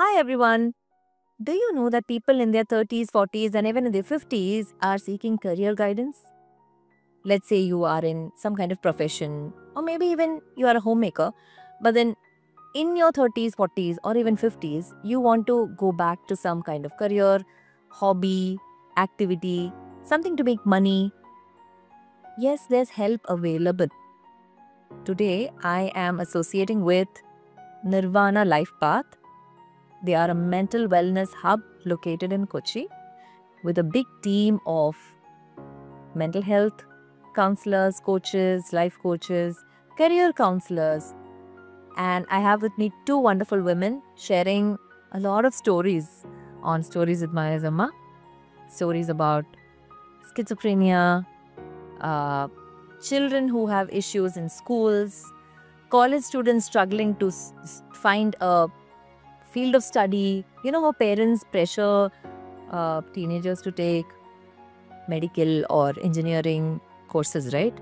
Hi everyone. Do you know that people in their 30s, 40s, and even in their 50s are seeking career guidance? Let's say you are in some kind of profession, or maybe even you are a homemaker, but then in your 30s, 40s, or even 50s, you want to go back to some kind of career, hobby, activity, something to make money. Yes, there's help available. Today, I am associating with Nirvana Life Path. They are a mental wellness hub located in Kochi with a big team of mental health counselors, coaches, life coaches, career counselors. And I have with me two wonderful women sharing a lot of stories on Stories with Maya Zamma. Stories about schizophrenia, uh, children who have issues in schools, college students struggling to find a field of study. You know how parents pressure teenagers to take medical or engineering courses, right?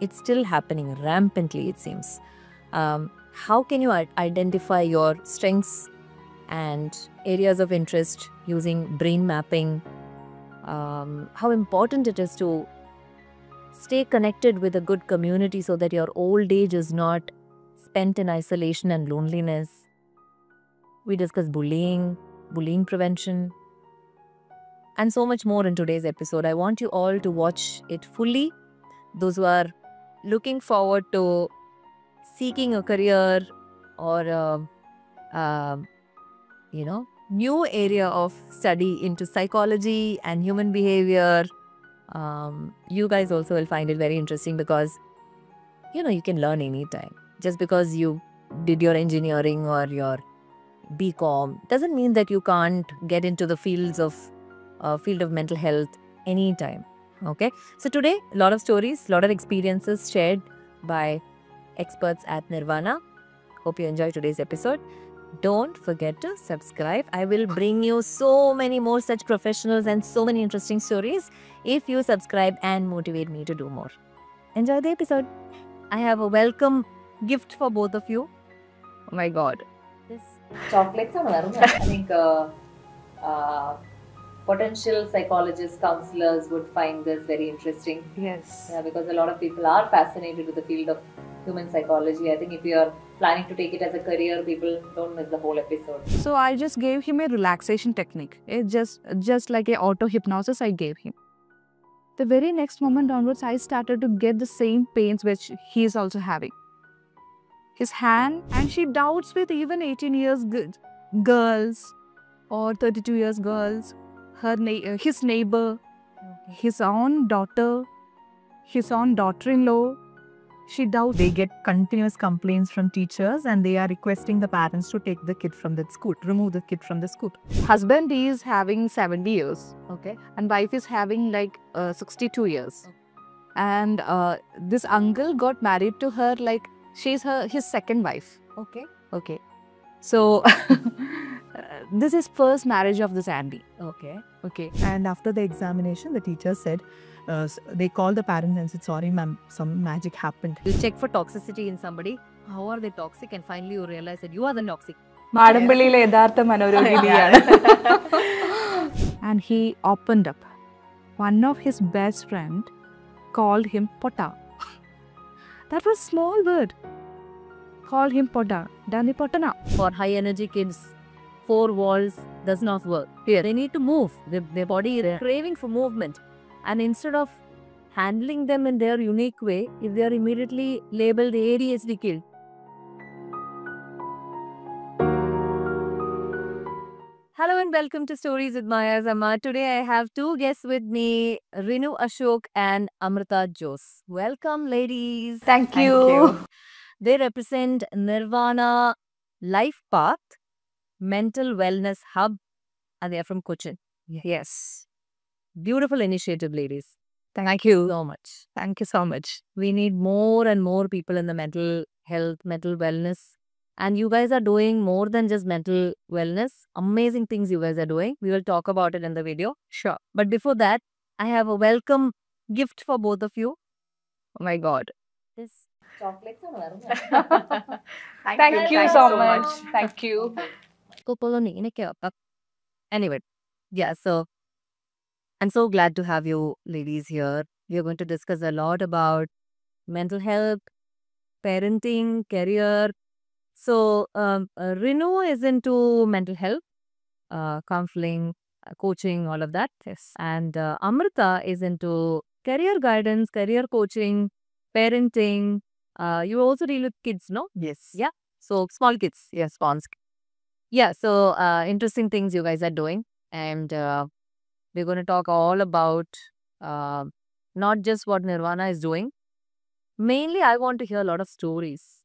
It's still happening rampantly, it seems. How can you identify your strengths and areas of interest using brain mapping? How important it is to stay connected with a good community so that your old age is not spent in isolation and loneliness. We discuss bullying prevention, and so much more in today's episode. I want you all to watch it fully. Those who are looking forward to seeking a career or new area of study into psychology and human behavior, you guys also will find it very interesting because you can learn anytime. Just because you did your engineering or your BCom doesn't mean that you can't get into the field of mental health anytime. Okay, so today a lot of stories, a lot of experiences shared by experts at Nirvana. Hope you enjoy today's episode. Don't forget to subscribe. I will bring you so many more such professionals and so many interesting stories if you subscribe and motivate me to do more. Enjoy the episode. I have a welcome gift for both of you. Oh my god. This chocolates are I think potential psychologists, counselors would find this very interesting. Yes. Yeah, because a lot of people are fascinated with the field of human psychology. I think if you are planning to take it as a career, people don't miss the whole episode. So I just gave him a relaxation technique. It's just like a auto hypnosis I gave him. The very next moment onwards, I started to get the same pains which he is also having. His hand, and she doubts with even 18 years girls or 32 years girls, his neighbor, his own daughter, his own daughter-in-law. She doubts. They get continuous complaints from teachers and they are requesting the parents to take the kid from that school, remove the kid from the school. Husband is having 70 years. Okay. And wife is having like 62 years. Okay. And this uncle got married to her like she's his second wife. Okay. Okay. So this is first marriage of this Andy. Okay. Okay. And after the examination, the teacher said, they called the parents and said, sorry ma'am, some magic happened. You check for toxicity in somebody. How are they toxic? And finally you realize that you are the toxic. മാടമ്പള്ളിയിലെ യഥാർത്ഥ മനോരോഗിനിയാണ്. And he opened up. One of his best friend called him Potta. That was small word. Called him Potta. Danny Pottana. For high energy kids, 4 walls does not work. Here they need to move. Their body is craving for movement. And instead of handling them in their unique way, if they are immediately labeled ADHD kid, hello and welcome to Stories with Maya Zamma. Today I have two guests with me, Rinu Ashok and Amrita Jose. Welcome, ladies. Thank you. They represent Nirvana Life Path, mental wellness hub, and they are from Cochin. Yes. Beautiful initiative, ladies. Thank you so much. Thank you so much. We need more and more people in the mental health, mental wellness. And you guys are doing more than just mental wellness. Amazing things you guys are doing. We will talk about it in the video. Sure. But before that, I have a welcome gift for both of you. Oh my God. This chocolates are Thank you so much. Thank you. Anyway, yeah, so I'm so glad to have you ladies here. We are going to discuss a lot about mental health, parenting, career. So, Renu is into mental health, counseling, coaching, all of that. Yes. And Amrita is into career guidance, career coaching, parenting. You also deal with kids, no? Yes. Yeah. So, small kids. Yes, Pons. Yeah. So, interesting things you guys are doing. And we're going to talk all about uh, not just what Nirvana is doing. Mainly, I want to hear a lot of stories.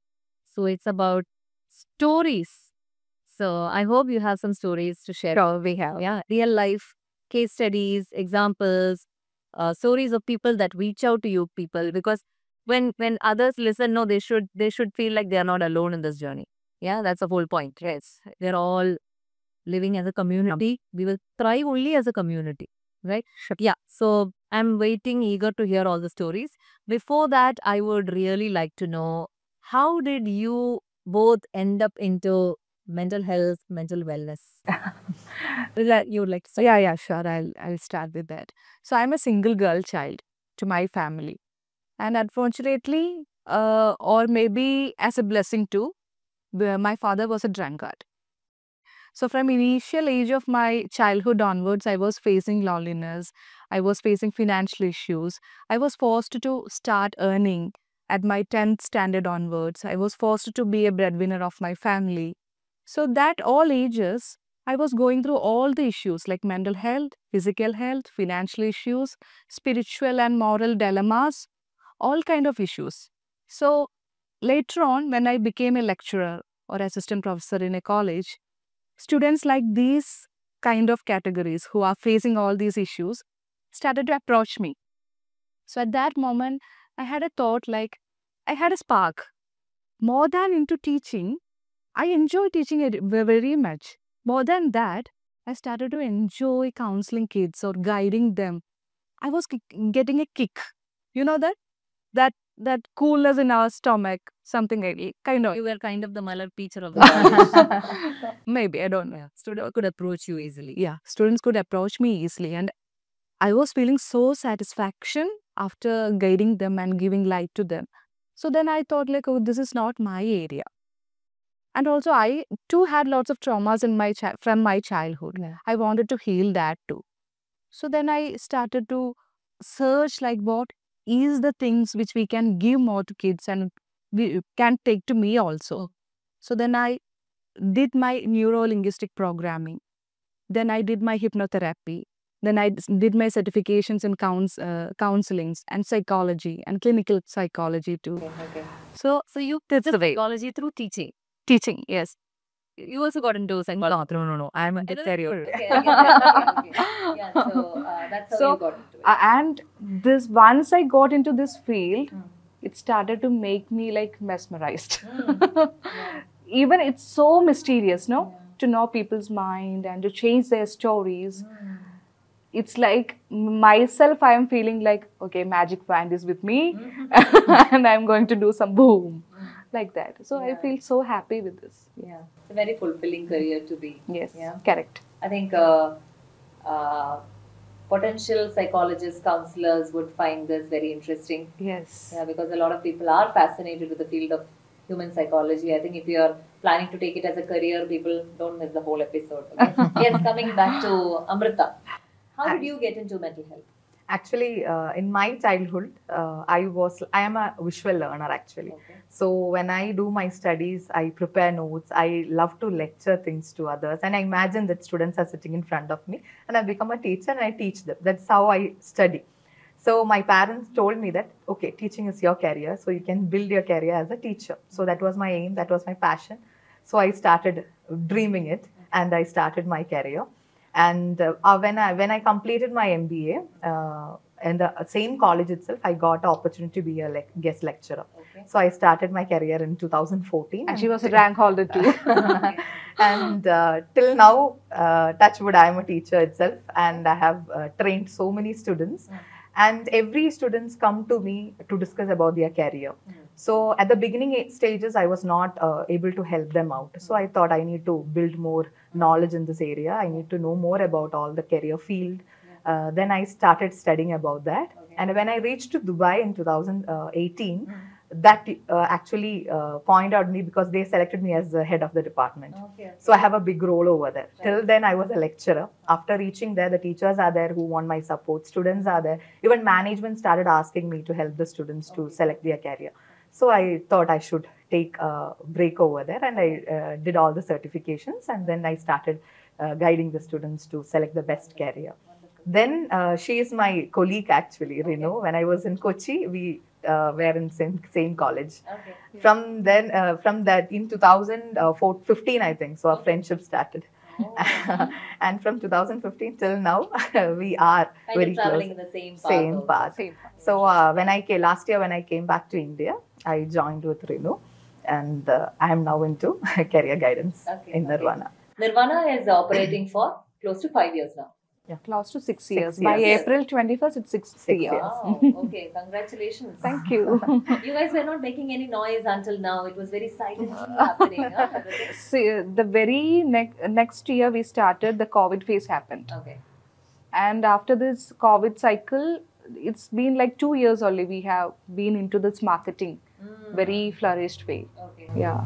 So, it's about stories. So, I hope you have some stories to share. Sure, we have. Yeah, real life case studies, examples, stories of people that reach out to you people, because when others listen, no, they should feel like they are not alone in this journey. Yeah, that's the whole point. Yes, they're all living as a community. We will thrive only as a community, right? Sure. Yeah. So I'm waiting, eager to hear all the stories. Before that, I would really like to know, how did you both end up into mental health, mental wellness? You would like to start? Yeah, sure. I'll start with that. So I'm a single girl child to my family, and unfortunately, or maybe as a blessing too, my father was a drunkard. So from initial age of my childhood onwards, I was facing loneliness. I was facing financial issues. I was forced to start earning at my 10th standard onwards. I was forced to be a breadwinner of my family. So that all ages, I was going through all the issues like mental health, physical health, financial issues, spiritual and moral dilemmas, all kind of issues. So later on, when I became a lecturer or assistant professor in a college, students like these kind of categories who are facing all these issues started to approach me. So at that moment, I had a thought like, I had a spark. More than into teaching, I enjoy teaching it very much. More than that, I started to enjoy counseling kids or guiding them. I was getting a kick. You know that? That coolness in our stomach, something like kind of. You were kind of the Malar teacher of the college. Maybe, I don't know. Yeah, student could approach you easily. Yeah, students could approach me easily, and I was feeling so satisfaction after guiding them and giving light to them. So then I thought like, oh, this is not my area. And also I too had lots of traumas in my from my childhood. Yeah. I wanted to heal that too. So then I started to search like what is the things which we can give more to kids and we can take to me also. So then I did my neuro-linguistic programming. Then I did my hypnotherapy. Then I did my certifications in counselings and psychology and clinical psychology too. Okay. So you that's did the way. psychology through teaching. Teaching, yes. You also got into psychology. No. I'm a stereo. Okay. Yeah, so that's how So, you got into it. And this once I got into this field, it started to make me like mesmerized. Even it's so mysterious, no? To know people's mind and to change their stories. It's like myself, I am feeling like, okay, magic wand is with me and I'm going to do some boom. Like that. So I feel so happy with this. Yeah, it's a very fulfilling career to be. Yes, Yeah. correct. I think potential psychologists, counselors would find this very interesting. Yes. Yeah, because a lot of people are fascinated with the field of human psychology. I think if you are planning to take it as a career, people don't miss the whole episode. Okay? Yes, coming back to Amrita. How did you get into mental health? Actually, in my childhood, I am a visual learner actually. Okay. So when I do my studies, I prepare notes. I love to lecture things to others, and I imagine that students are sitting in front of me, and I become a teacher and I teach them. That's how I study. So my parents told me that, okay, teaching is your career, so you can build your career as a teacher. So that was my aim, that was my passion. So I started dreaming it, and I started my career. And when I completed my MBA, in the same college itself, I got the opportunity to be a guest lecturer. Okay. So I started my career in 2014. And she was a rank holder too. And till now, touch wood, I am a teacher itself, and I have trained so many students. And every students come to me to discuss about their career. So at the beginning stages, I was not able to help them out. So I thought I need to build more knowledge in this area. I need to know more about all the career field. Then I started studying about that. And when I reached to Dubai in 2018, that actually pointed out me because they selected me as the head of the department. So I have a big role over there. Till then, I was a lecturer. After reaching there, the teachers are there who want my support. Students are there. Even management started asking me to help the students to select their career. So I thought I should take a break over there, and I did all the certifications, and then I started guiding the students to select the best career. Then she is my colleague actually, Renu. When I was in Kochi, we were in same college. From then, from that in 2015, I think, so our friendship started. And from 2015 till now, we are Kind very of traveling close. in the same path. Same also. path. Same. So when I came last year, when I came back to India, I joined with Renu, and I am now into career guidance in Nirvana. Nirvana is operating for close to 5 years now. Close to 6 years. 6 By years. April 21st, it's 6th 6 year. years. Wow. Okay. Congratulations. Thank you. You guys were not making any noise until now. It was very silently happening. Huh? Everything? See, the very next year we started, the COVID phase happened. Okay. And after this COVID cycle, it's been like 2 years only we have been into this marketing, very flourished way. Okay. Yeah.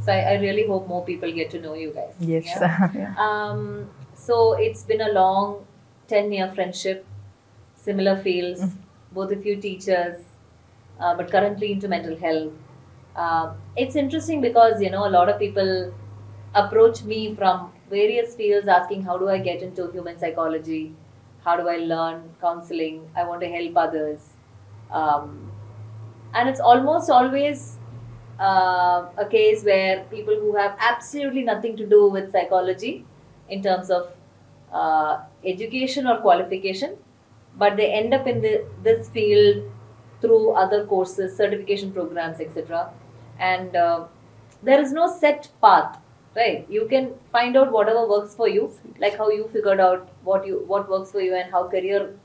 So I really hope more people get to know you guys. Yes. Yeah? So it's been a long 10-year friendship, similar fields, both of you teachers, but currently into mental health. It's interesting because, you know, a lot of people approach me from various fields asking, how do I get into human psychology? How do I learn counseling? I want to help others. And it's almost always a case where people who have absolutely nothing to do with psychology in terms of education or qualification, but they end up in this field through other courses, certification programs, etc. And there is no set path, right? You can find out whatever works for you, like how you figured out what works for you and how career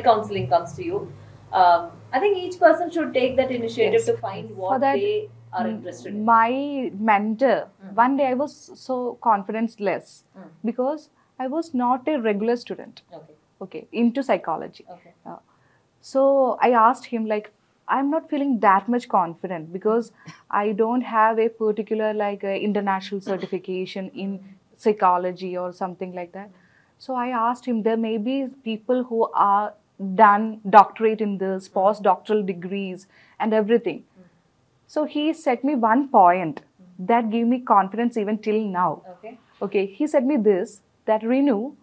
counseling comes to you. I think each person should take that initiative to find what that, they are interested in. My mentor, one day I was so confidence-less because I was not a regular student. Okay, into psychology. Okay. So I asked him, like, I'm not feeling that much confident because I don't have a particular international certification in psychology or something like that. So I asked him, there may be people who are done doctorate in this, postdoctoral degrees and everything. So he said me one point that gave me confidence even till now. Okay, he said me this, that Renu,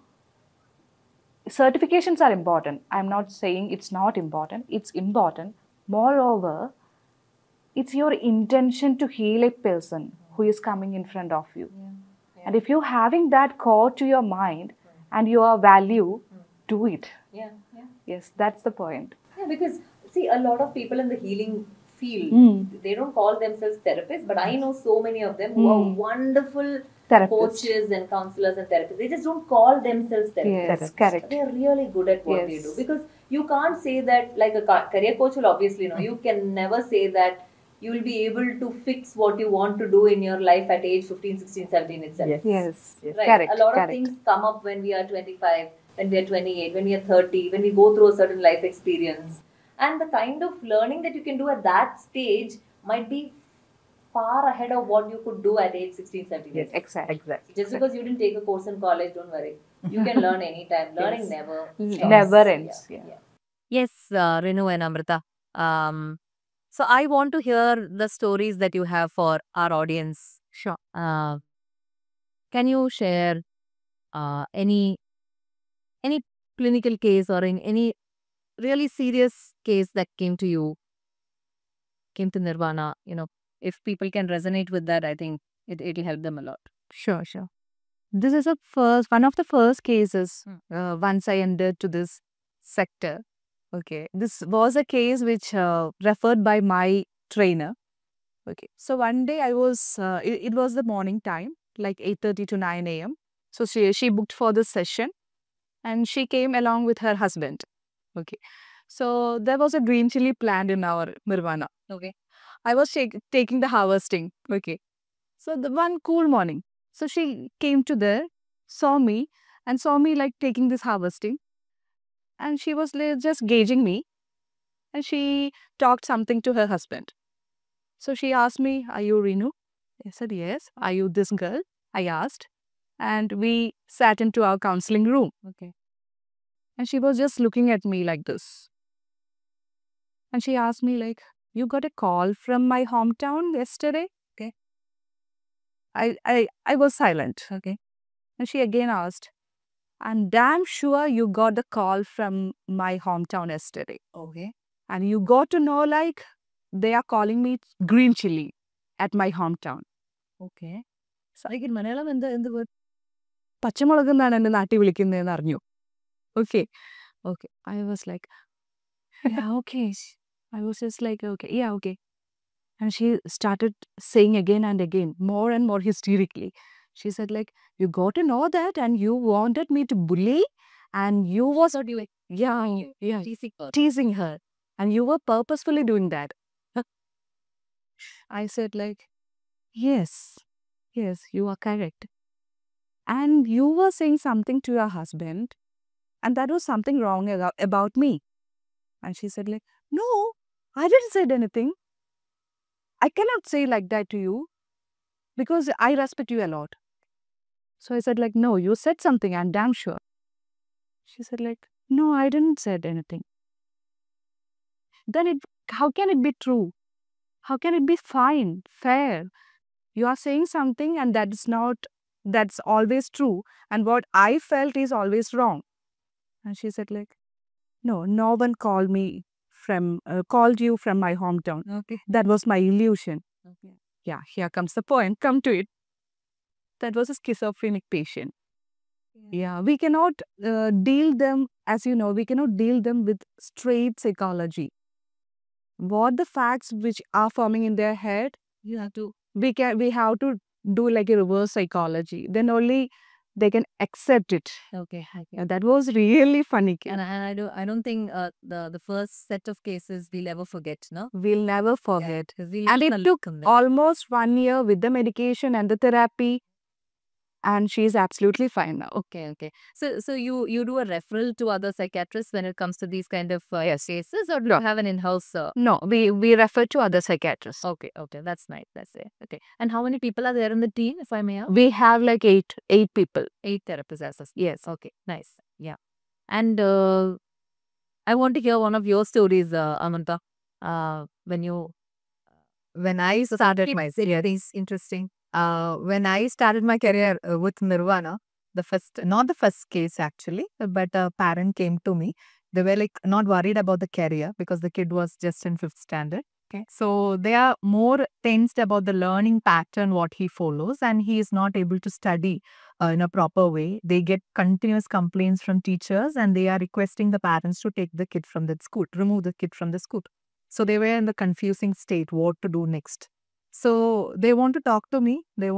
certifications are important. I'm not saying it's not important. It's important. Moreover, it's your intention to heal a person who is coming in front of you. And if you're having that core to your mind and your value, do it. Yes, that's the point. Yeah, because see, a lot of people in the healing field, they don't call themselves therapists, but I know so many of them who are wonderful coaches and counselors and therapists. They just don't call themselves therapists. Yes, correct. They're really good at what they do, because you can't say that, like a career coach will obviously know, you can never say that you will be able to fix what you want to do in your life at age 15, 16, 17 itself. Yes. Right? Correct. A lot of things come up when we are 25, when we are 28, when we are 30, when we go through a certain life experience. And the kind of learning that you can do at that stage might be far ahead of what you could do at age 16, 17. Yes, exactly. Just because you didn't take a course in college, don't worry. You can learn anytime. Learning never stops. Never ends. Yes, Renu and Amrita. So I want to hear the stories that you have for our audience. Sure. Can you share any clinical case or in any really serious case that came to Nirvana? You know, if people can resonate with that, I think it'll help them a lot. Sure. This is one of the first cases once I entered to this sector. Okay, this was a case which referred by my trainer. Okay, so one day I was, it was the morning time, like 8:30 to 9 a.m. So she booked for this session and she came along with her husband. Okay, So there was a green chili plant in our Nirvana. Okay. I was taking the harvesting. Okay. So the one cool morning. So she came to there, saw me, and saw me like taking this harvesting. And she was like, just gauging me. And she talked something to her husband. So she asked me, "Are you Renu?" I said, "Yes." "Are you this girl?" I asked. And we sat into our counseling room. Okay. And she was just looking at me like this. And she asked me like, "You got a call from my hometown yesterday?" Okay. I was silent. Okay. And she again asked, "I'm damn sure you got the call from my hometown yesterday. Okay. And you got to know like they are calling me green chili at my hometown." Okay. Like in Malayalam, in the word. പച്ചമുളക് എന്നാണ് എന്നെ നാട്ടിൽ വിളിക്കുന്നതെന്ന് അറിഞ്ഞു. Okay. Okay. I was like, yeah, okay. I was just like, okay, yeah, okay. And she started saying again and again, more and more hysterically. She said like, "You got to know that and you wanted me to bully and you was, So do you yeah, teasing her? teasing her. And you were purposefully doing that." I said like, yes, yes, you are correct. And you were saying something to your husband and that was something wrong about me. And she said like, "No, I didn't say anything. I cannot say like that to you because I respect you a lot." So I said like, "No, you said something, I'm damn sure." She said like, "No, I didn't said anything." Then how can it be true? How can it be fine, fair? You are saying something and that's always true. And what I felt is always wrong. And she said like, no one called you from my hometown. Okay. That was my illusion." Okay. Yeah, here comes the point. Come to it. That was a schizophrenic patient. Yeah, we cannot deal them, as you know, we cannot deal them with straight psychology. What the facts which are forming in their head, You have to. we have to do like a reverse psychology. Then only they can accept it. Okay. Yeah, that was really funny. And I don't think the first set of cases we'll ever forget, no? We'll never forget. Because we And learn it a took lot from them. almost 1 year with the medication and the therapy. And she's absolutely fine now. Okay. So you do a referral to other psychiatrists when it comes to these kind of Yes. cases, or do No. you have an in-house? No, we refer to other psychiatrists. Okay. That's nice. That's it. Okay. And how many people are there in the team, if I may ask? We have like eight people. 8 therapists as a Yes. Okay. Nice. Yeah. And I want to hear one of your stories, Amanta. When I started my career, it's interesting. When I started my career with Nirvana, not the first case actually, but a parent came to me. They were like not worried about the career because the kid was just in fifth standard. Okay. So they are more tensed about the learning pattern, what he follows, and he is not able to study in a proper way. They get continuous complaints from teachers and they are requesting the parents to take the kid from that school, remove the kid from the school. So they were in the confusing state, what to do next. So they want to talk to me. They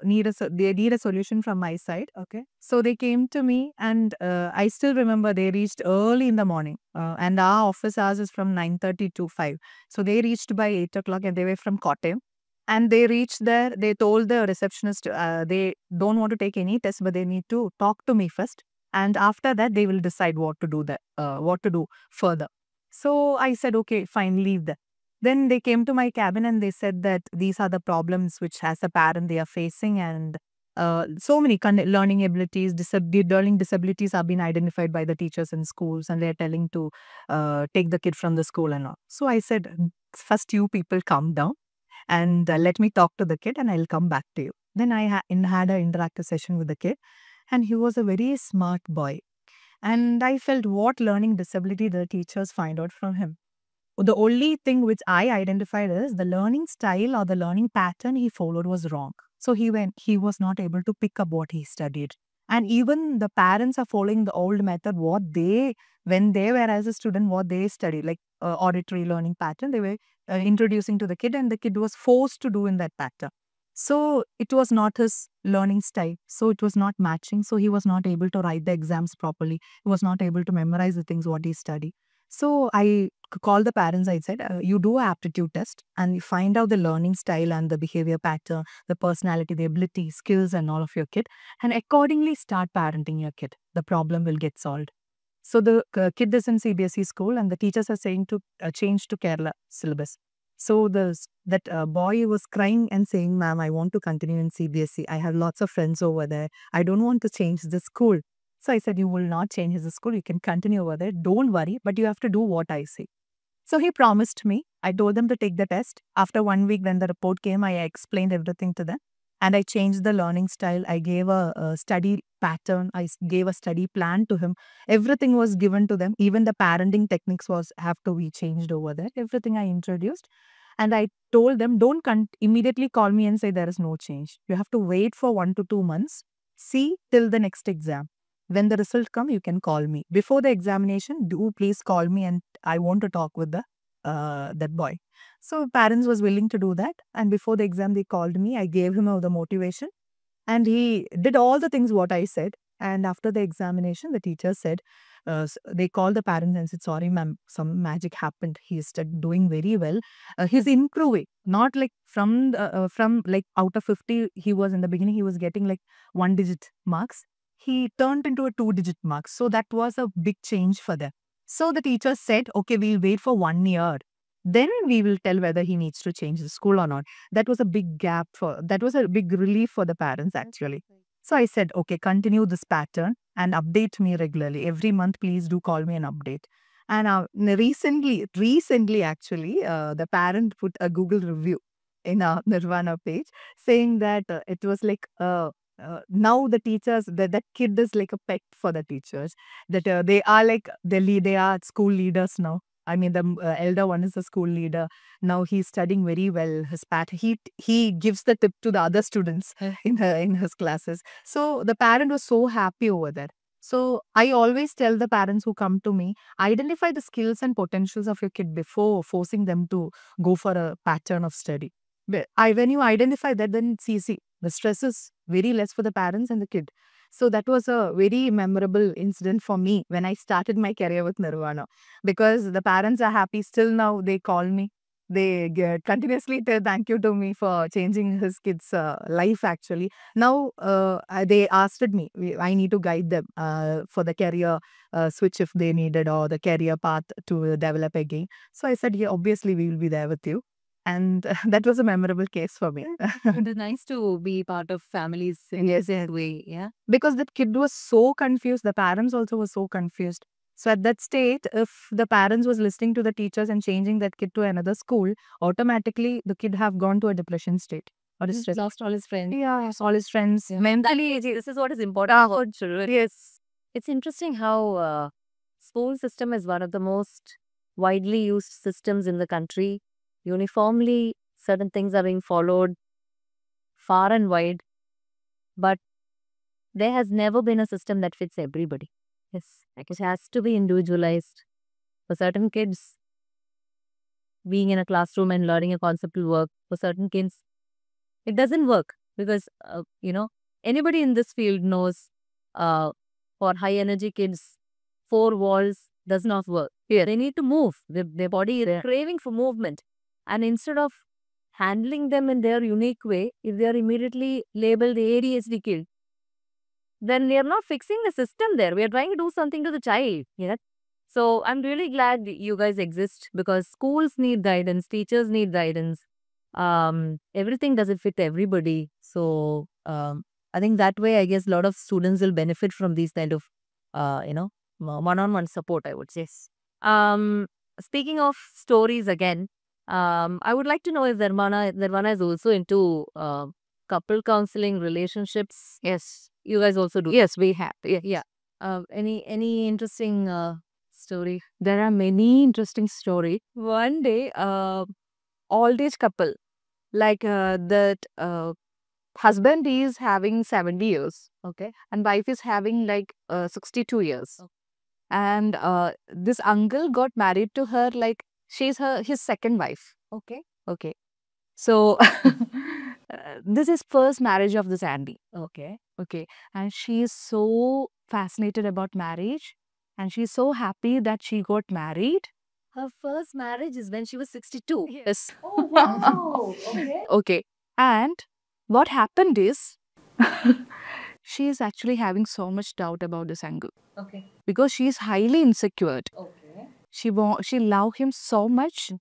need a solution from my side. Okay. So they came to me, and I still remember they reached early in the morning, and our office hours is from 9:30 to 5. So they reached by 8 o'clock, and they were from Kottayam. And they reached there. They told the receptionist they don't want to take any test, but they need to talk to me first. And after that, they will decide what to do further. So I said, okay, fine, leave that. Then they came to my cabin and they said that these are the problems which, as a parent, they are facing, and so many learning abilities, learning disabilities have been identified by the teachers in schools, and they are telling to take the kid from the school and all. So I said, first you people calm down and let me talk to the kid, and I'll come back to you. Then I had an interactive session with the kid, and he was a very smart boy. And I felt, what learning disability the teachers find out from him? The only thing which I identified is the learning style or the learning pattern he followed was wrong. So he was not able to pick up what he studied. And even the parents are following the old method, when they were as a student, what they studied, like auditory learning pattern, they were introducing to the kid, and the kid was forced to do in that pattern. So it was not his learning style. So it was not matching. So he was not able to write the exams properly. He was not able to memorize the things what he studied. So I called the parents. I said, you do an aptitude test and you find out the learning style and the behavior pattern, the personality, the ability, skills, and all of your kid, and accordingly start parenting your kid. The problem will get solved. So the kid is in CBSE school, and the teachers are saying to change to Kerala syllabus. So that boy was crying and saying, "Ma'am, I want to continue in CBSE. I have lots of friends over there. I don't want to change the school." So I said, "You will not change the school. You can continue over there. Don't worry, but you have to do what I say." So he promised me. I told them to take the test. After 1 week, when the report came, I explained everything to them. And I changed the learning style. I gave a study pattern. Gave a study plan to him. Everything was given to them. Even the parenting techniques have to be changed over there. Everything I introduced. And I told them, don't immediately call me and say there is no change. You have to wait for 1 to 2 months. See till the next exam. When the result come, you can call me. Before the examination, do please call me and I want to talk with the that boy. So parents was willing to do that. And before the exam, they called me. I gave him all the motivation. And he did all the things what I said. And after the examination, the teacher said, they called the parents and said, sorry, ma'am, some magic happened. He is doing very well. He's improving. Not like from like out of 50, he was in the beginning, he was getting like 1 digit marks. He turned into a 2 digit marks. So that was a big change for them. So the teacher said, okay, we'll wait for 1 year. Then we will tell whether he needs to change the school or not. That was a big that was a big relief for the parents actually. So I said, okay, continue this pattern and update me regularly. Every month, please do call me and update. And recently actually, the parent put a Google review in our Nirvana page saying that it was like, now the teachers, that kid is like a pet for the teachers, that they are like, they are school leaders now. I mean, the elder one is a school leader. Now he's studying very well. He gives the tip to the other students in his classes. So the parent was so happy over there. So I always tell the parents who come to me, identify the skills and potentials of your kid before forcing them to go for a pattern of study. When you identify that, then it's easy. The stress is very less for the parents and the kid. So that was a very memorable incident for me when I started my career with Nirvana, because the parents are happy. Still now they call me. They continuously tell thank you to me for changing his kid's life actually. Now they asked me, I need to guide them for the career switch if they needed, or the career path to develop again. So I said, yeah, obviously we will be there with you. And that was a memorable case for me. It is nice to be part of families in Yes, this way. Yeah. because that kid was so confused. The parents also were so confused. So at that state, if the parents was listening to the teachers and changing that kid to another school, automatically the kid have gone to a depression state or a He's stress. lost all his friends. Yeah, all his friends. Yeah. Mentally, this is what is important for children. Yes. It's interesting how school system is one of the most widely used systems in the country. Uniformly, certain things are being followed far and wide, but there has never been a system that fits everybody. Yes, like it has to be individualized. For certain kids, being in a classroom and learning a concept will work. For certain kids, it doesn't work because, anybody in this field knows for high energy kids, 4 walls does not work. Yeah. They need to move. Their body is craving for movement. And instead of handling them in their unique way, if they are immediately labeled the ADHD kid, then we are not fixing the system there. We are trying to do something to the child. Yeah. So I'm really glad you guys exist, because schools need guidance, teachers need guidance. Everything doesn't fit everybody. So I think that way, I guess a lot of students will benefit from these kind of, one-on-one support, I would say. Speaking of stories again, I would like to know if Nirvana is also into couple counseling, relationships. Yes. You guys also do. Yes, we have. Yes. Yeah. Any interesting story? There are many interesting stories. One day, old age couple, like that husband is having 70 years, okay, and wife is having like 62 years. Okay. And this uncle got married to her, like she's his second wife. Okay. Okay. So this is first marriage of this Andy. Okay. Okay. And she is so fascinated about marriage. And she's so happy that she got married. Her first marriage is when she was 62. Yes. Oh, wow. Okay. Okay. And what happened is she is actually having so much doubt about this uncle Okay. because she is highly insecure. Okay. She love him so much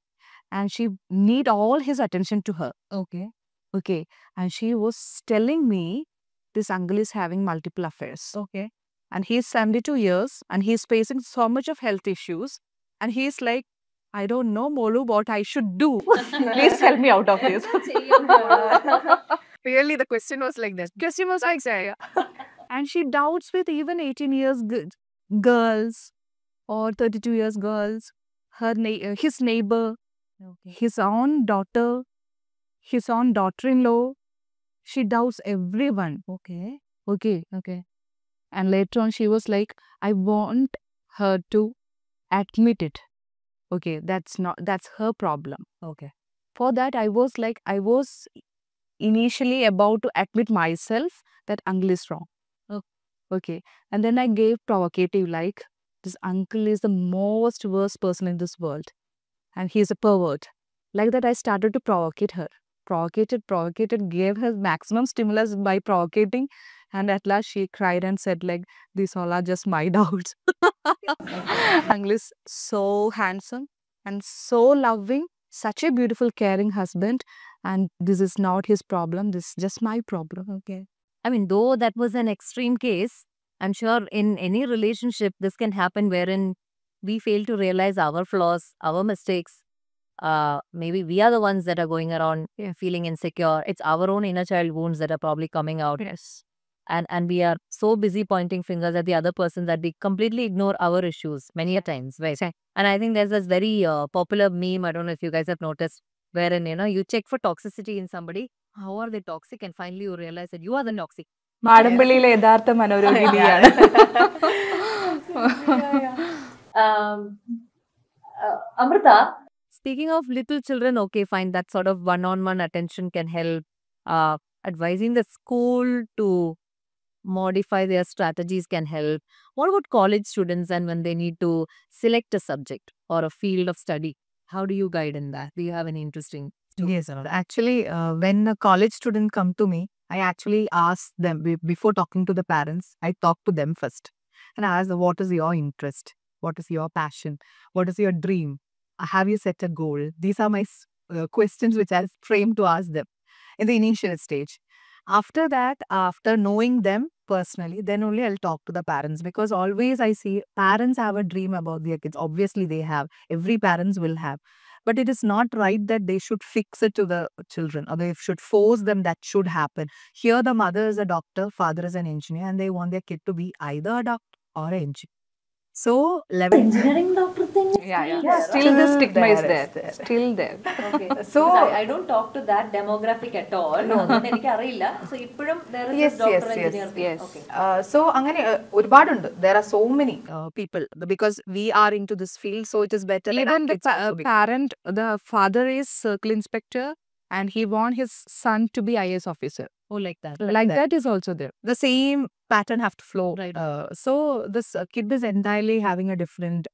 and she need all his attention to her. Okay. Okay. And she was telling me this uncle is having multiple affairs. Okay. And he's 72 years and he's facing so much of health issues. And he's like, I don't know, Molu, what I should do. Please help me out of this. Really, the question was like this. Question was like, say, and she doubts with even 18 years girls or 32 years girls, his neighbor, Okay. his own daughter, his own daughter-in-law. She doubts everyone. Okay. Okay. Okay. And later on, she was like, I want her to admit it. Okay, that's her problem. Okay. For that, I was initially about to admit myself that uncle is wrong. Oh. Okay. And then I gave provocative, like, this uncle is the most worst person in this world. And he's a pervert. Like that, I started to provocate her. Provocated, gave her maximum stimulus by provocating. And at last, she cried and said, like, these all are just my doubts. Uncle is so handsome and so loving, such a beautiful, caring husband. And this is not his problem. This is just my problem. Okay. I mean, though that was an extreme case, I'm sure in any relationship, this can happen wherein we fail to realize our flaws, our mistakes. Maybe we are the ones that are going around feeling insecure. It's our own inner child wounds that are probably coming out. Yes. And we are so busy pointing fingers at the other person that we completely ignore our issues many a times, right? Right. And I think there's this very popular meme, I don't know if you guys have noticed, wherein, you check for toxicity in somebody. How are they toxic? And finally you realize that you are the toxic. മാടമ്പള്ളിയിലെ യഥാർത്ഥ മനോരോഗിനിയാണ്. Amrita, speaking of little children, okay, fine, that sort of one-on-one attention can help. Advising the school to modify their strategies can help. What about college students and when they need to select a subject or a field of study? How do you guide in that? Do you have any interesting stories? Yes, actually, when a college student come to me, I actually ask them before talking to the parents. I talk to them first, and I ask them, what is your interest? What is your passion? What is your dream? Have you set a goal? These are my questions which I frame to ask them in the initial stage. After that, after knowing them personally, then only I'll talk to the parents, because always I see parents have a dream about their kids. Obviously, they have. Every parents will have. But it is not right that they should fix it to the children, or they should force them that should happen. Here, the mother is a doctor, father is an engineer, and they want their kid to be either a doctor or an engineer. So, level Engineering doctor thing is Still the stigma is there, there. it's there. Still there. Okay. So- Because I don't talk to that demographic at all. No. So, ഇപ്പോഴും there is Yes, this doctor yes, yes, engineer thing. yes. Okay. So അങ്ങനെ ഒരുപാടുണ്ട്. There are so many. people, because we are into this field, so it is better. that Even our the kids also become- parent, the father is circle inspector and he want his son to be IAS officer. Oh, like that. Like that is also there. the same pattern have to flow. Right. So this kid is entirely having a different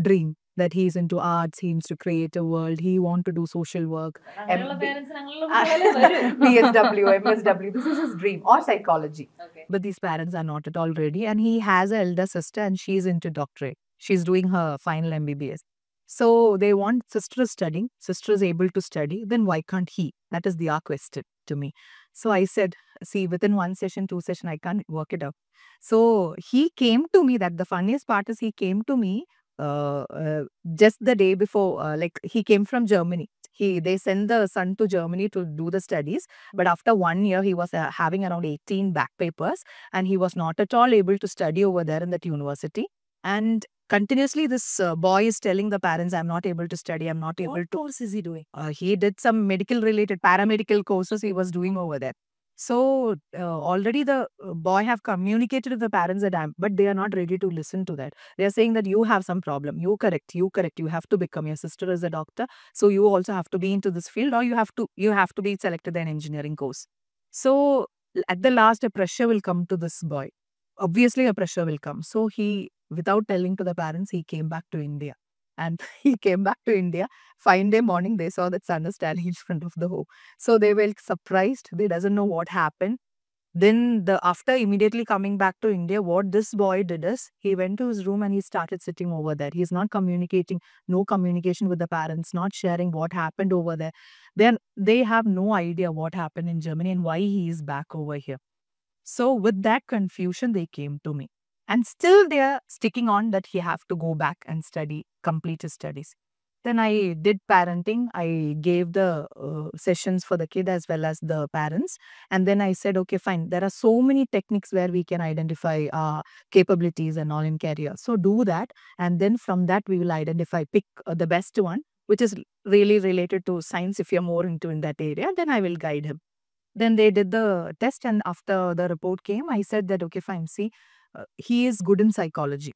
dream, that he's into arts, he wants to create a world, he want to do social work. അങ്ങനെയുള്ള parents ന് അങ്ങനെയുള്ള കുട്ടികളെ വരൂ. PSW, MSW, this is his dream, or psychology. Okay. But these parents are not at all ready. And he has an elder sister and she's into doctorate. She's doing her final MBBS. So they want sister is studying, sister is able to study, then why can't he? That is their question to me. So I said, see, within one session, two session, I can't work it out. So he came to me, that the funniest part is he came to me just the day before, like he came from Germany. They sent the son to Germany to do the studies. But after 1 year, he was having around 18 back papers and he was not at all able to study over there in that university. And continuously, this boy is telling the parents, I'm not able to study, I'm not able What to. course is he doing? He did some medical related, paramedical courses he was doing over there. So already the boy have communicated to the parents that but they are not ready to listen to that. They are saying that you have some problem. You correct. You have to become. Your sister is a doctor, so you also have to be into this field, or you have to be selected an engineering course. So at the last, a pressure will come to this boy. Obviously, a pressure will come. So he without telling to the parents, he came back to India. And he came back to India. Fine day morning, they saw that son is standing in front of the home. So they were surprised. They doesn't know what happened. Then after immediately coming back to India, what this boy did is he went to his room and he started sitting over there. He's not communicating, no communication with the parents, not sharing what happened over there. Then they have no idea what happened in Germany and why he is back over here. So with that confusion, they came to me. And still they are sticking on that he have to go back and study, complete his studies. Then I did parenting. I gave the sessions for the kid as well as the parents. And then I said, okay, fine. There are so many techniques where we can identify capabilities and all in career. So do that. And then from that, we will identify, pick the best one, which is really related to science. If you're more into in that area, then I will guide him. Then they did the test, and after the report came, I said that, okay, fine, see, he is good in psychology.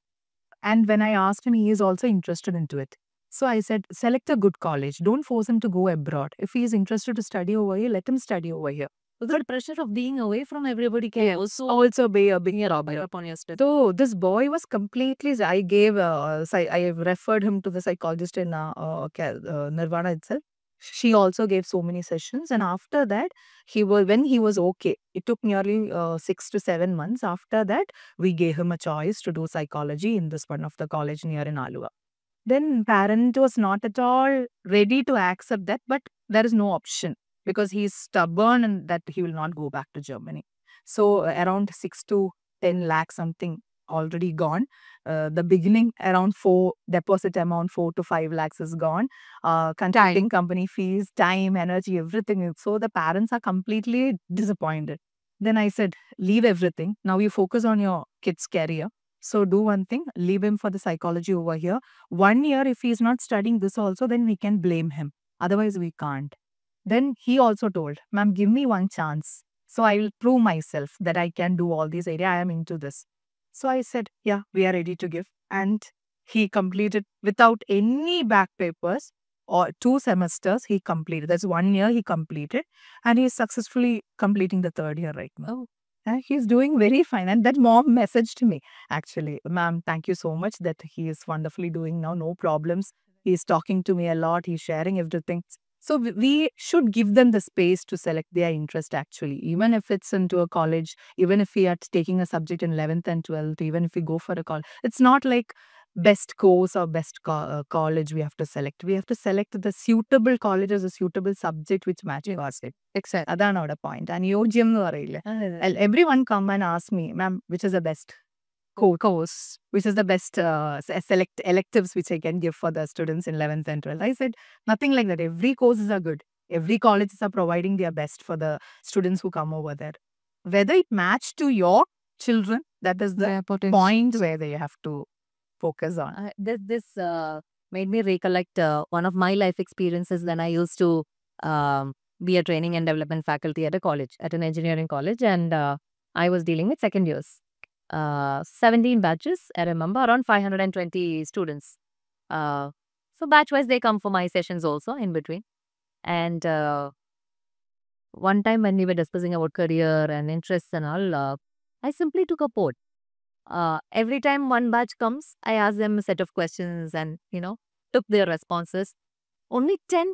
And when I asked him, he is also interested into it. So I said, select a good college. Don't force him to go abroad. If he is interested to study over here, let him study over here. The pressure of being away from everybody can Also be a big upon your study. So this boy was completely, I gave, I referred him to the psychologist in Nirvana itself. She also gave so many sessions, and after that, when he was okay, it took nearly 6 to 7 months. After that, we gave him a choice to do psychology in this one of the college near in Alua. Then parent was not at all ready to accept that, but there is no option because he is stubborn and that he will not go back to Germany. So around 6 to 10 lakh something already gone. The beginning around 4 deposit amount 4 to 5 lakhs is gone. Consulting company fees, time, energy, everything. So the parents are completely disappointed. Then I said, leave everything. Now you focus on your kid's career. So do one thing, leave him for the psychology over here. 1 year, if he's not studying this also, then we can blame him. Otherwise, we can't. Then he also told, ma'am, give me one chance. So I will prove myself that I can do all these area. I am into this. So I said, yeah, we are ready to give. And he completed without any back papers or 2 semesters, he completed. That's 1 year he completed. And he is successfully completing the 3rd year right now. He's doing very fine. And that mom messaged me, actually, ma'am, thank you so much that he is wonderfully doing now. No problems. He's talking to me a lot. He's sharing everything. So we should give them the space to select their interest actually, even if it's into a college, even if we are taking a subject in 11th and 12th, even if we go for a college. It's not like best course or best college we have to select. We have to select the suitable college as a suitable subject which matches us. Exactly. That's not a point. And everyone come and ask me, ma'am, which is the best course, which is the best select electives which I can give for the students in 11th and 12th. I said, nothing like that. Every courses are good. Every colleges are providing their best for the students who come over there. Whether it match to your children, that is the point where they have to focus on. This made me recollect one of my life experiences when I used to be a training and development faculty at a college, at an engineering college, and I was dealing with second years. 17 batches, I remember, around 520 students. So batch-wise, they come for my sessions also in between. And one time when we were discussing about career and interests and all, I simply took a poll. Every time one batch comes, I ask them a set of questions and, took their responses. Only 10%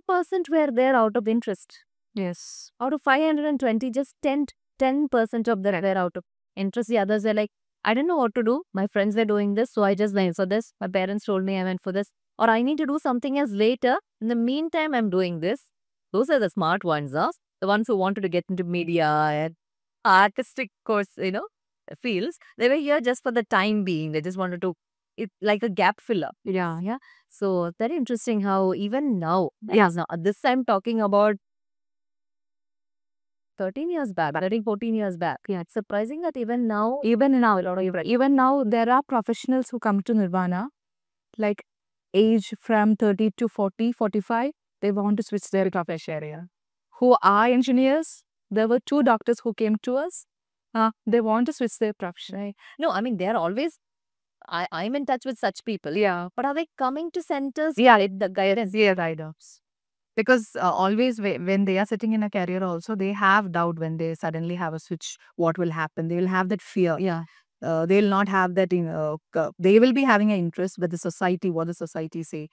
were there out of interest. Yes. Out of 520, just 10% of them were out of interest. The others were like, I don't know what to do. My friends were doing this, so I just went for this. My parents told me I went for this. Or I need to do something else later. In the meantime, I'm doing this. Those are the smart ones, huh? The ones who wanted to get into media and artistic course, fields. They were here just for the time being. They just wanted to, like a gap filler. Yeah. So very interesting how even now, now this I'm talking about 13 years back, 14 years back. Yeah, it's surprising that even now, Even now, there are professionals who come to Nirvana, like age from 30 to 40, 45. They want to switch their profession area. Who are engineers? There were 2 doctors who came to us. They want to switch their profession. Right. No, I mean, they're always, I'm in touch with such people. Yeah. But are they coming to centers? Yeah, the guidance. Yeah, guidance. Because always when they are sitting in a career also, they have doubt when they suddenly have a switch, what will happen? They will have that fear. Yeah. They'll not have that they will be having an interest with the society, what the society say,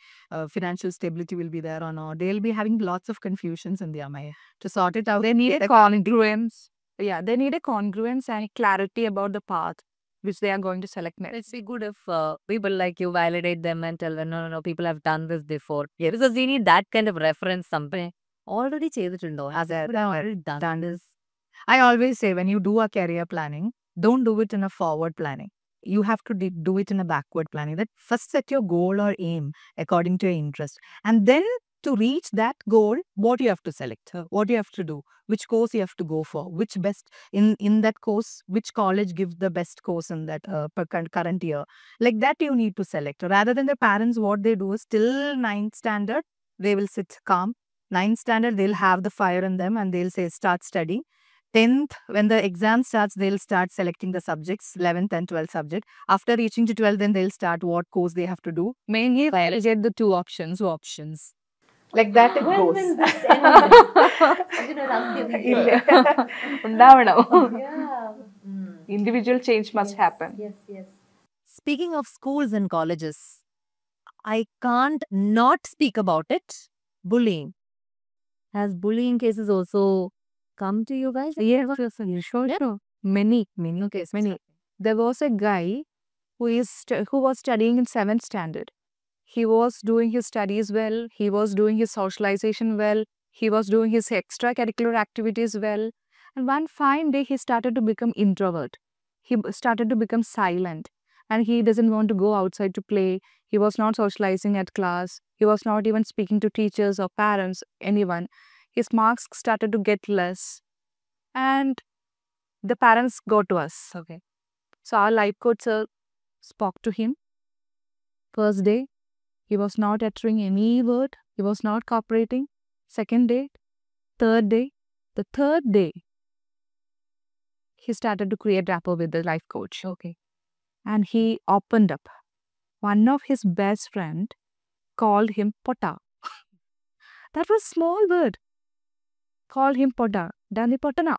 financial stability will be there or not. They'll be having lots of confusions in their mind. To sort it out, They need a congruence. Yeah, they need a congruence and clarity about the path which they are going to select next. It's be good if people like you validate them and tell them, no, people have done this before. Yeah, because we need that kind of reference. Something already ചെയ്തിട്ടുണ്ടോ? Has it already done this? I always say, when you do a career planning, don't do it in a forward planning. You have to do it in a backward planning. That first set your goal or aim according to your interest. And then to reach that goal, what you have to select, what you have to do, which course you have to go for, which best in that course, which college gives the best course in that current year. Like that you need to select. Rather than the parents, what they do is till ninth standard, they will sit calm. Ninth standard, they'll have the fire in them and they'll say, start studying. 10th, when the exam starts, they'll start selecting the subjects, 11th and 12th subject. After reaching to 12th, then they'll start what course they have to do. Mainly, I get the two options. Like that it goes. Individual change must happen. Yes. Speaking of schools and colleges, I can't not speak about it. Bullying. Has bullying cases also come to you guys? Yeah, sure. Many. Okay, Many. There was a guy who was studying in 7th standard. He was doing his studies well. He was doing his socialization well. He was doing his extracurricular activities well. And one fine day, he started to become introvert. He started to become silent. And he doesn't want to go outside to play. He was not socializing at class. He was not even speaking to teachers or parents, anyone. His marks started to get less. And the parents go to us. Okay. So our life coach sir spoke to him. First day, he was not uttering any word. He was not cooperating. Second day, third day. The third day, he started to create rapport with the life coach. Okay. And he opened up. One of his best friend called him Potta. That was small word. Called him Potta. Dani Potana.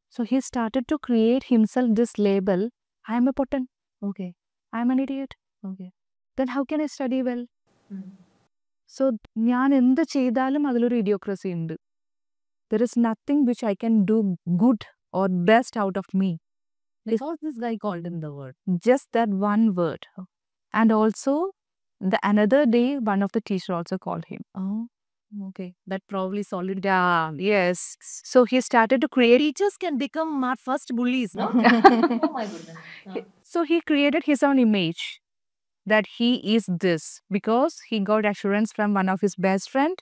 So he started to create himself this label. I am a Pottan. Okay. I am an idiot. Okay. Then how can I study well? So, ഞാൻ എന്ത് ചെയ്താലും അതിലൊരു idiocracy ഉണ്ട്. There is nothing which I can do good or best out of me. Because this guy called him the word. Just that one word. And also, the another day, one of the teacher also called him. Oh, okay. That probably solid. Yeah, yes. So he started to create. Teachers can become our first bullies, no? Oh my goodness. So he created his own image that he is this because he got assurance from one of his best friend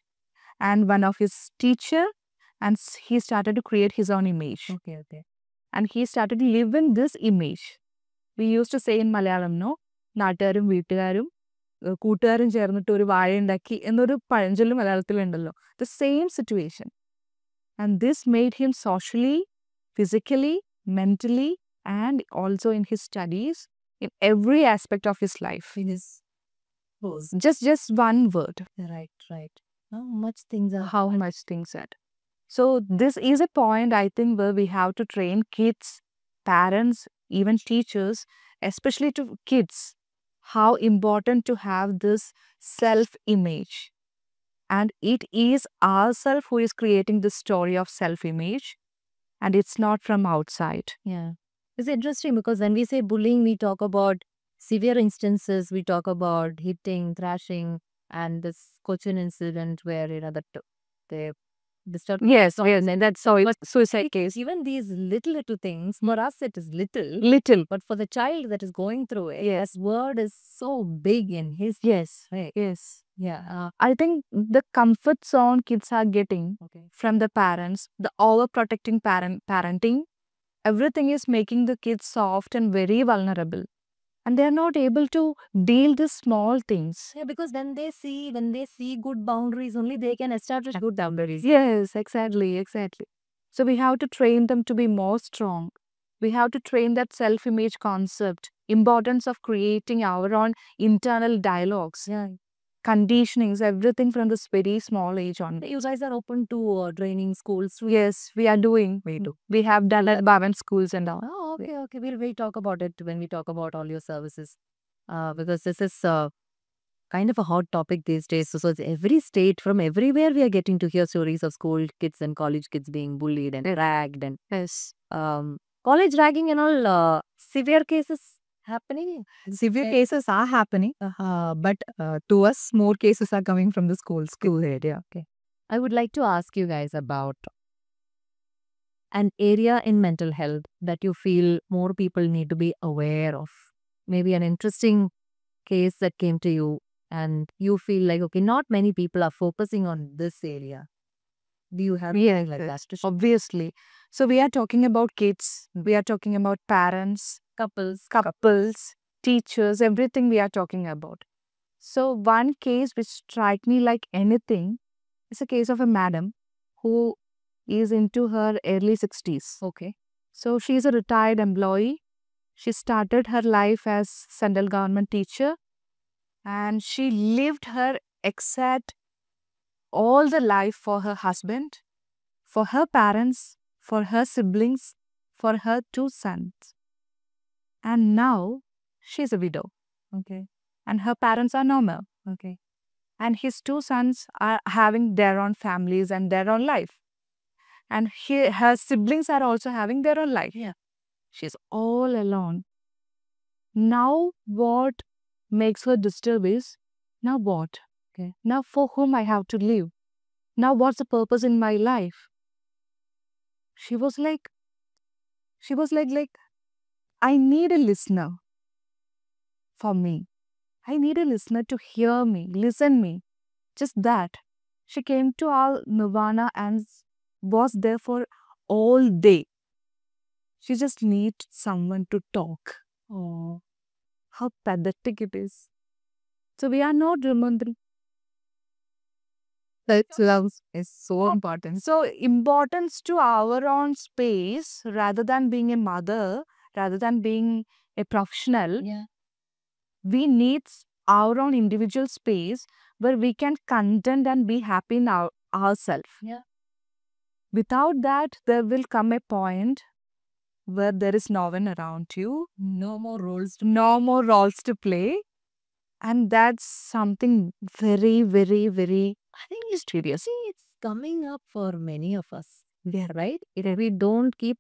and one of his teacher, and he started to create his own image. Okay. And he started to live in this image. We used to say in Malayalam, no? നാട്ടുകാരും വീട്ടുകാരും കൂട്ടുകാരും ചേർന്നിട്ട് ഒരു വാഴയുണ്ടാക്കി എന്നൊരു പഴഞ്ചൊല്ല് മലയാളത്തിലുണ്ടല്ലോ. The same situation. And this made him socially, physically, mentally, and also in his studies, in every aspect of his life. In his pose. Just one word. Right. How much things are. How much things are. So this is a point, I think, where we have to train kids, parents, even teachers, especially to kids, how important to have this self-image. And it is ourselves who is creating the story of self-image, and it's not from outside. Yeah. It's interesting because when we say bullying, we talk about severe instances. We talk about hitting, thrashing, and this Cochin incident where, that they disturbed. Yes, and that's so it was suicide case. Even these little things, for us it is little. Little. But for the child that is going through it, Yes. this word is so big in his Yes. way. Yes. Yeah. I think the comfort zone kids are getting Okay. from the parents, the overprotecting parenting, everything is making the kids soft and very vulnerable. And they are not able to deal with small things. Yeah, because when they see good boundaries, only they can establish good boundaries. Yes, exactly. So we have to train them to be more strong. We have to train that self-image concept, importance of creating our own internal dialogues. Yeah. conditionings, everything from this very small age on. You guys are open to training schools too. Yes, we are doing. We do. We have done at Bhavan schools and all. Oh, okay, okay. We'll talk about it when we talk about all your services. Because this is kind of a hot topic these days. So it's every state, from everywhere, we are getting to hear stories of school kids and college kids being bullied and ragged and Yes. college ragging and all severe cases happening. Severe cases are happening, but to us, more cases are coming from the school area. Okay. I would like to ask you guys about an area in mental health that you feel more people need to be aware of. Maybe an interesting case that came to you and you feel like, okay, not many people are focusing on this area. Do you have Yes, anything like that to share? obviously. So we are talking about kids, we are talking about parents, couples, teachers, everything we are talking about. So one case which struck me like anything is a case of a madam who is into her early 60s. Okay. So she is a retired employee. She started her life as central government teacher and she lived her exact all the life for her husband, for her parents, for her siblings, for her 2 sons. And now she's a widow. Okay. And her parents are normal. Okay. And his 2 sons are having their own families and their own life. And her siblings are also having their own life. Yeah. She's all alone. Now what makes her disturb is, now what? Okay. Now for whom I have to live? Now what's the purpose in my life? She was like, I need a listener for me. I need a listener to hear me, listen me. Just that. She came to our Nirvana and was there for all day. She just needs someone to talk. Oh. How pathetic it is. So we are not remembering. That love is so important. So importance to our own space rather than being a mother, rather than being a professional, Yeah. we need our own individual space where we can content and be happy in ourselves. Yeah. Without that, there will come a point where there is no one around you, No more roles to no more roles to play. And that's something very, very, very I think it's serious. see, it's coming up for many of us. Yeah. Right? If we don't keep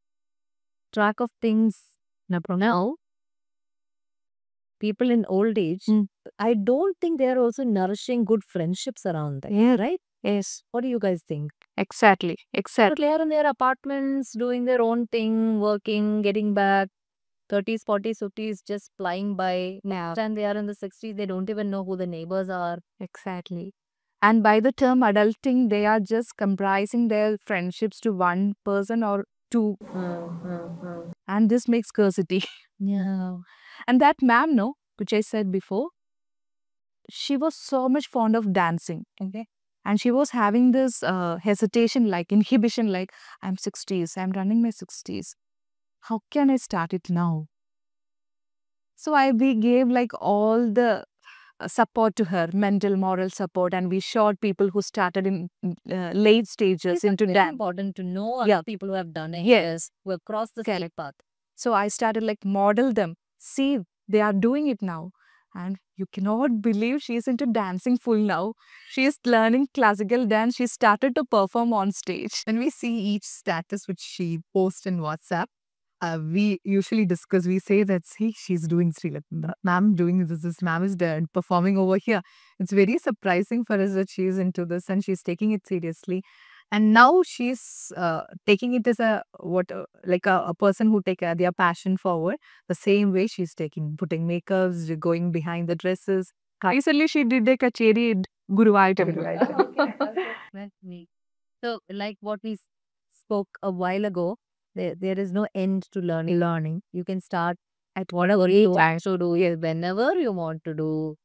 track of things now, people in old age, Mm. I don't think they are also nourishing good friendships around them. Yeah. Right? Yes, What do you guys think? exactly. So they are in their apartments, doing their own thing, working, getting back. 30s, 40s, 50s just flying by. Yeah. And they are in the 60s, they don't even know who the neighbors are. Exactly. And by the term adulting, they are just comprising their friendships to one person or two. And this makes scarcity. Yeah. And that ma'am, no, which I said before, she was so much fond of dancing. Okay. And she was having this hesitation, like inhibition, like I'm 60s, I'm running my 60s. How can I start it now? So we gave like all the support to her, mental, moral support, and we showed people who started in late stages It's into very dance. important to know other Yeah. people who have done it. Yes. Who have crossed the same path. So I started like model them. See, they are doing it now. And you cannot believe she's into dancing full now. She is learning classical dance. She started to perform on stage. When we see each status which she posts in WhatsApp, we usually discuss, we say that, see, she's doing Sri Lanka. Ma'am doing this ma'am is there performing over here. It's very surprising for us that she's into this and she's taking it seriously. And now she's taking it as a person who take their passion forward. The same way she's putting makeups, going behind the dresses. Recently, she did a kacheri in Guruvayur. So, like what we spoke a while ago, there is no end to learning. You can start at whatever you want to do, whenever you want to do.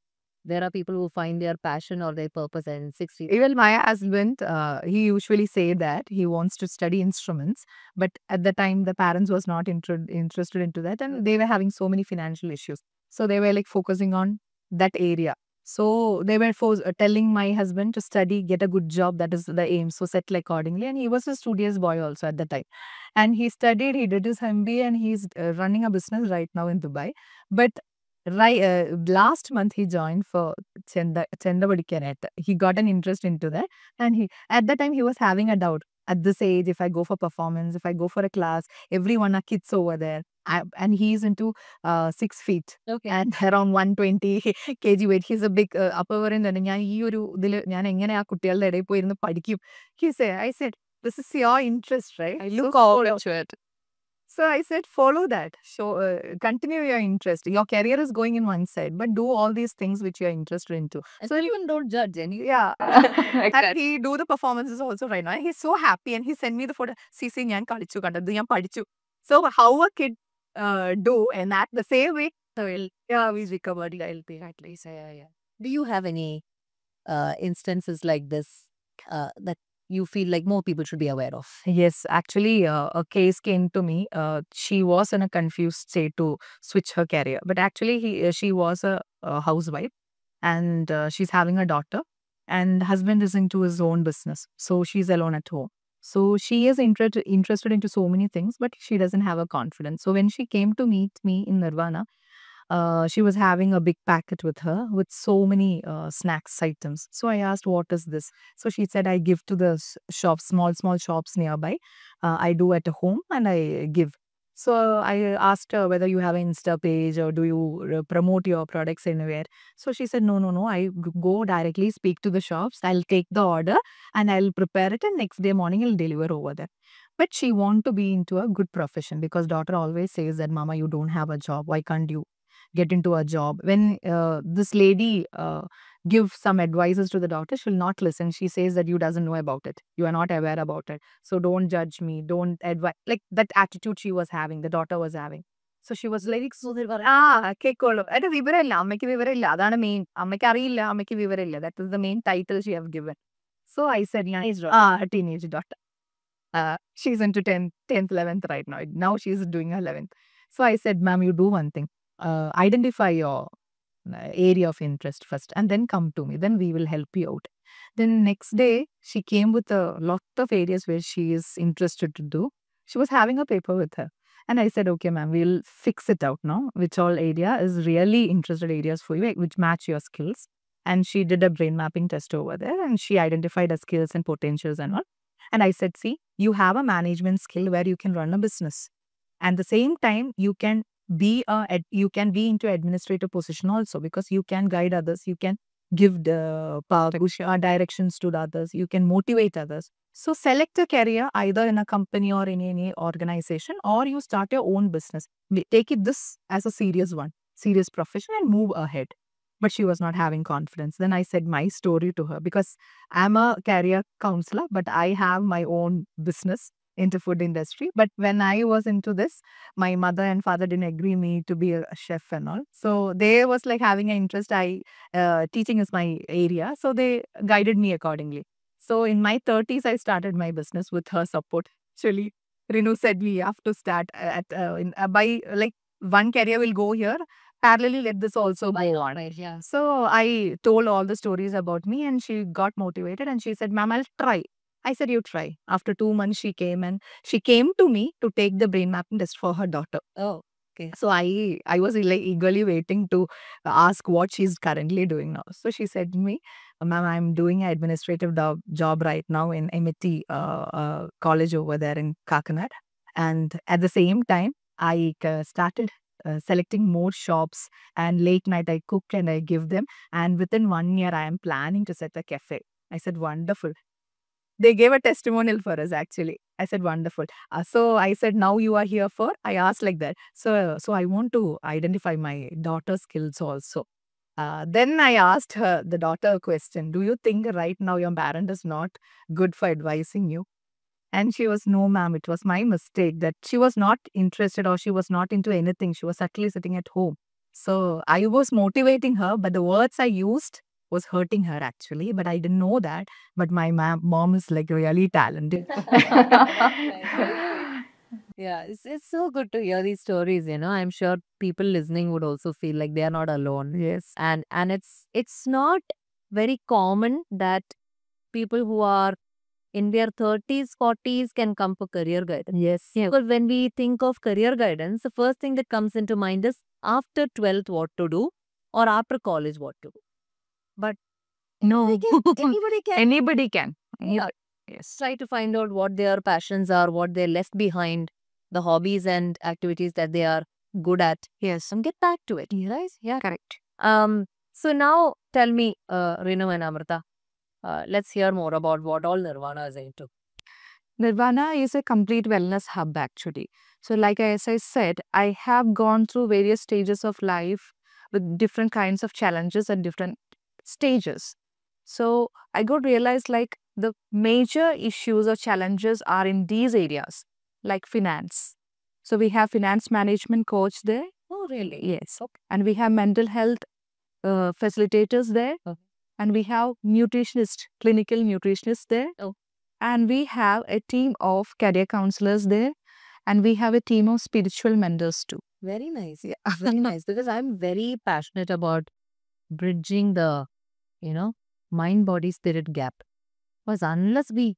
There are people who find their passion or their purpose in 60. Even my husband, he usually say that he wants to study instruments, but at the time the parents was not interested into that, and they were having so many financial issues. So they were like focusing on that area. So they were telling my husband to study, get a good job. That is the aim. So settle accordingly. And he was a studious boy also at the time. And he studied, he did his MBA, and he's running a business right now in Dubai. But last month he joined for Chenda Padikkanayattu. He got an interest into that. And he at that time he was having a doubt. At this age, if I go for performance, if I go for a class, everyone are kids over there. And he's into 6 feet Okay. and around 120 kg weight. He's a big upper പറയുന്നുണ്ട് ഞാൻ ഈ ഒരു ഇതിൽ ഞാൻ എങ്ങനെ ആ കുട്ടികളുടെ ഇടയിൽ പോയിരുന്ന് പഠിക്കും. I said, this is your interest, right? I So look follow. forward to it. So I said, follow that. So continue your interest. Your career is going in one side, but do all these things which you are interested into. So even don't judge any. Yeah. Like And that. he do the performances also right now. And he's so happy and he sent me the photo. See, ഞാൻ കളിച്ചു കണ്ടത് ഞാൻ പഠിച്ചു. So how a kid do and at the same way, yeah, we recovered. I'll be at least. Yeah. Do you have any instances like this that you feel like more people should be aware of? Yes, actually, a case came to me. She was in a confused state to switch her career, but actually, she was a housewife, and she's having a daughter, and husband is into his own business, so she's alone at home. So she is interested into so many things, but she doesn't have a confidence. So when she came to meet me in Nirvana, she was having a big packet with her with so many snacks items. So I asked, what is this? So she said, I give to the shops, small shops nearby. I do at home and I give. So I asked her whether you have an Insta page or do you promote your products anywhere. So she said, no. I go directly speak to the shops. I'll take the order and I'll prepare it and next day morning I'll deliver over there. But she want to be into a good profession because daughter always says that, Mama, you don't have a job. Why can't you get into a job? When this lady give some advices to the daughter, she'll not listen. She says that you doesn't know about it. You are not aware about it. So don't judge me. Don't advise. Like that attitude she was having, the daughter was having. So she was like, കേക്കോളൂ അത് വിവരമില്ല അമ്മയ്ക്ക് വിവരമില്ല അതാണ് main അമ്മയ്ക്ക് അറിയില്ല അമ്മയ്ക്ക് വിവരമില്ല that is the main title she have given. So I said, a teenage daughter. She's into 10th 11th right now. Now she's doing her 11th. So I said, ma'am, you do one thing. Identify your area of interest first and then come to me. Then we will help you out. Then next day, she came with a lot of areas where she is interested to do. She was having a paper with her. And I said, okay, ma'am, we'll fix it out now. Which all area is really interested areas for you, which match your skills. And she did a brain mapping test over there and she identified her skills and potentials and all. And I said, see, you have a management skill where you can run a business. And the same time, you can be into administrative position also because you can guide others. You can give the directions to the others. You can motivate others. So select a career either in a company or in any organization or you start your own business. Take it this as a serious one, serious profession and move ahead. But she was not having confidence. Then I said my story to her because I'm a career counselor, but I have my own business into food industry. But when I was into this, my mother and father didn't agree me to be a chef and all. So they was like having an interest. Teaching is my area. So they guided me accordingly. So in my 30s, I started my business with her support. Actually, Renu said we have to start by like one career will go here. Parallelly, let this also go on. Right, yeah. So I told all the stories about me and she got motivated and she said, ma'am, I'll try. I said, you try. After 2 months, she came to me to take the brain mapping test for her daughter. Oh, okay. So I was like eagerly waiting to ask what she's currently doing now. So she said to me, ma'am, I'm doing an administrative job right now in MIT college over there in Kakinad. And at the same time, I started selecting more shops and late night I cook and I give them. And within 1 year, I am planning to set a cafe. I said, wonderful. They gave a testimonial for us actually. I said, wonderful. So I said, now you are here for, I asked like that. So I want to identify my daughter's skills also. Then I asked her, the daughter, a question. Do you think right now your parent is not good for advising you? And she was, no, ma'am, it was my mistake that she was not interested or she was not into anything. She was actually sitting at home. So I was motivating her, but the words I used was hurting her actually, but I didn't know that. But my mom is like really talented. Yeah, it's so good to hear these stories, you know. I'm sure people listening would also feel like they are not alone. Yes. And it's not very common that people who are in their 30s, 40s can come for career guidance. Yes. Yeah. Because when we think of career guidance, the first thing that comes into mind is after 12th what to do or after college what to do. But No. anybody can Anybody can. Yeah. Yes. try to find out what their passions are, what they're left behind, the hobbies and activities that they are good at, Yes. and get back to it. Right? Yeah. Correct. So now tell me, Renu and Amrita, let's hear more about what all Nirvana is into. Nirvana is a complete wellness hub actually. So as I said, I have gone through various stages of life with different kinds of challenges at different stages. So I got realized like the major issues or challenges are in these areas, like finance. So we have finance management coach there. Oh, really? Yes. Okay. And we have mental health facilitators there. Okay. And we have nutritionist, clinical nutritionists there. Oh. And we have a team of career counselors there. And we have a team of spiritual mentors too. Very nice. Yeah. Very nice. Because I'm very passionate about bridging the, mind, body, spirit gap. Because unless we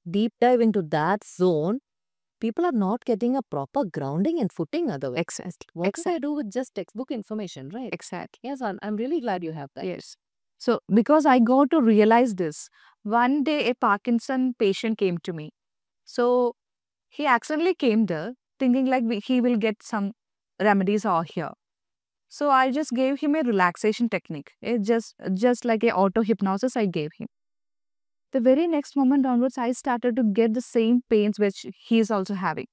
deep dive into that zone, people are not getting a proper grounding and footing otherwise. Exactly. What do I do with just textbook information, right? Exactly. Yes, I'm really glad you have that. Yes. So, because I got to realize this, one day a Parkinson patient came to me. So, he accidentally came there thinking like he will get some remedies out here. So, I just gave him a relaxation technique. It's just like a auto hypnosis I gave him. The very next moment onwards, I started to get the same pains which he is also having.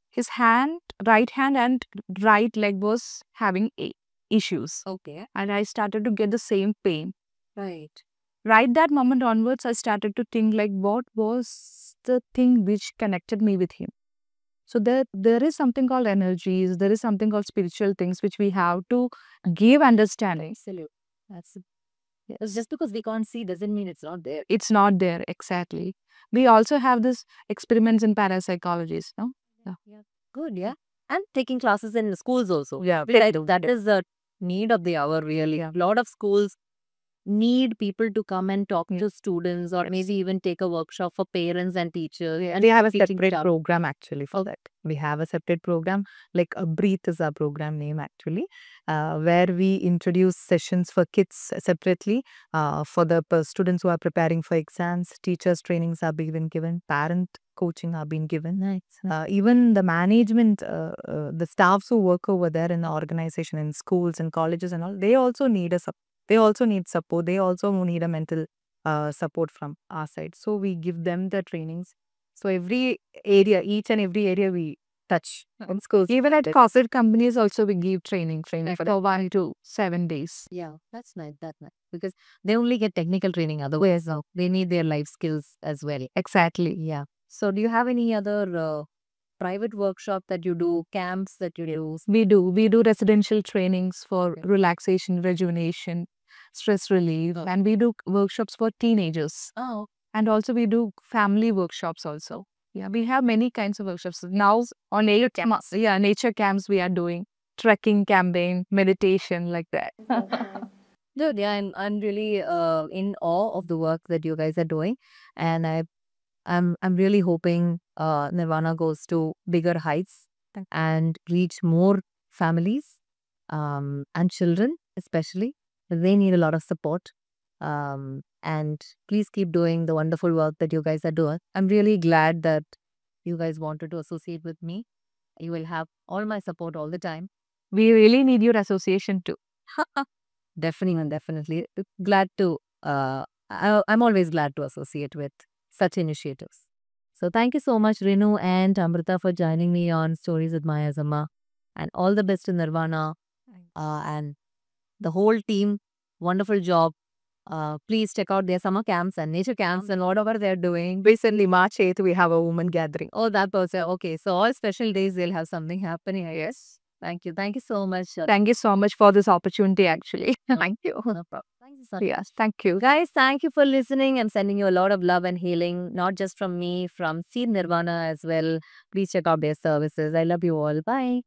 His right hand and right leg was having issues. Okay. And I started to get the same pain. Right. Right that moment onwards, I started to think like what was the thing which connected me with him. So there is something called energies, there is something called spiritual things which we have to give understanding. Absolutely. It's just because we can't see doesn't mean it's not there. It's not there exactly. We also have this experiments in parapsychologists, no? Yeah. Good, yeah. And taking classes in schools also. Yeah. Which I do. That is the need of the hour, really. A lot of schools need people to come and talk to students or maybe even take a workshop for parents and teachers. And We have a teaching separate staff. program actually for that. We have a separate program, like Breathe is our program name actually, where we introduce sessions for kids separately, for the students who are preparing for exams, teachers trainings are being given, parent coaching are being given. Nice. Even the management, the staffs who work over there in the organization, in schools and colleges and all, they also need they also need support. They also need a mental support from our side. So we give them the trainings. So every area, each and every area we touch in schools. Even at corporate companies also we give training Right. for 1 to 7 days. Yeah, that's nice. That's nice. Because they only get technical training otherwise. They need their life skills as well. Exactly. Yeah. So do you have any other private workshop that you do, camps that you do? We do residential trainings for relaxation, rejuvenation, stress relief, and we do workshops for teenagers. Oh, And also we do family workshops also. Yeah, we have many kinds of workshops. Now on nature camps, nature camps we are doing trekking campaign, meditation like that. dude, yeah, I'm really in awe of the work that you guys are doing, and I'm really hoping Nirvana goes to bigger heights and reach more families and children especially. They need a lot of support. And please keep doing the wonderful work that you guys are doing. I'm really glad that you guys wanted to associate with me. You will have all my support all the time. We really need your association too. Definitely. Glad to, I'm always glad to associate with such initiatives. So thank you so much, Renu and Amrita, for joining me on Stories with Maya Zama. And all the best to Nirvana and the whole team. Wonderful job. Please check out their summer camps and nature camps and whatever they're doing. Recently, March 8th, we have a woman gathering. Oh, that person. Okay. So all special days, they'll have something happening, I guess. Thank you. Thank you so much. Thank you so much for this opportunity actually. Thank you. No problem. Thank you. Yes, thank you. Guys, thank you for listening. I'm sending you a lot of love and healing, not just from me, from Seed Nirvana as well. Please check out their services. I love you all. Bye.